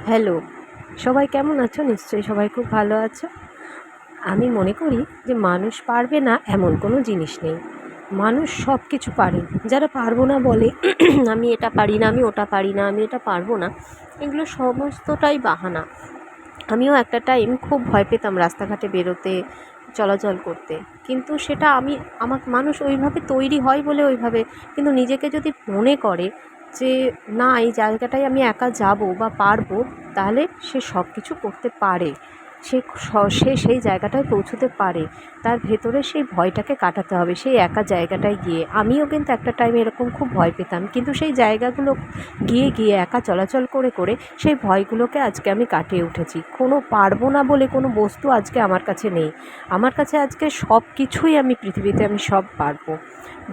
Hello, সবাই কেমন আছো? নিশ্চয়ই সবাই খুব ভালো আছো। আমি মনে করি যে মানুষ পারবে না এমন কোনো জিনিস নেই। মানুষ সব কিছু পারে। যারা পারবো না বলে আমি এটা পারি না, আমি ওটা পারি না, আমি এটা পারবো না, এগুলো সমস্তটাই বাহানা। আমিও একটা টাইম খুব ভয় পেতাম রাস্তাঘাটে বেরোতে, চলাচল করতে। কিন্তু সেটা মানুষ ওইভাবে তৈরি হয় বলে ওইভাবে, কিন্তু নিজেকে যদি মনে করে যে না, এই জায়গাটায় আমি একা যাব বা পারবো, তাহলে সে সব কিছু করতে পারে। সে সে সেই জায়গাটায় পৌঁছতে পারে। তার ভেতরে সেই ভয়টাকে কাটাতে হবে সেই একা জায়গাটায় গিয়ে। আমিও কিন্তু একটা টাইমে এরকম খুব ভয় পেতাম, কিন্তু সেই জায়গাগুলো গিয়ে গিয়ে একা চলাচল করে করে সেই ভয়গুলোকে আজকে আমি কাটিয়ে উঠেছি। কোনো পারবো না বলে কোনো বস্তু আজকে আমার কাছে নেই। আমার কাছে আজকে সব কিছুই, আমি পৃথিবীতে আমি সব পারবো।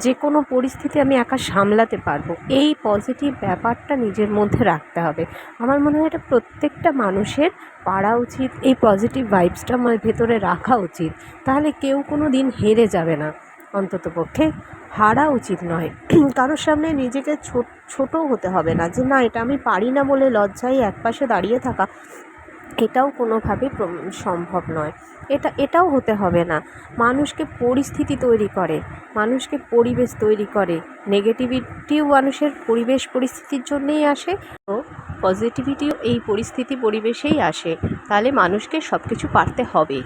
যে কোনো পরিস্থিতি আমি একা সামলাতে পারবো। এই পজিটিভ ব্যাপারটা নিজের মধ্যে রাখতে হবে। আমার মনে হয় এটা প্রত্যেকটা মানুষের পারা উচিত, এই পজিটিভ ভাইবসটা আমার ভেতরে রাখা উচিত। তাহলে কেউ কোনো দিন হেরে যাবে না, অন্ততপক্ষে হারা উচিত নয়। কারোর সামনে নিজেকে ছোটো হতে হবে না, যে না এটা আমি পারি না বলে লজ্জায় একপাশে দাঁড়িয়ে থাকা, এটাও কোনোভাবেই সম্ভব নয়। এটাও হতে হবে না। মানুষকে পরিস্থিতি তৈরি করে, মানুষকে পরিবেশ তৈরি করে। নেগেটিভিটিও মানুষের পরিবেশ পরিস্থিতির জন্যেই আসে, ও পজিটিভিটিও এই পরিস্থিতি পরিবেশেই আসে। তাহলে মানুষকে সব কিছু পারতে হবে।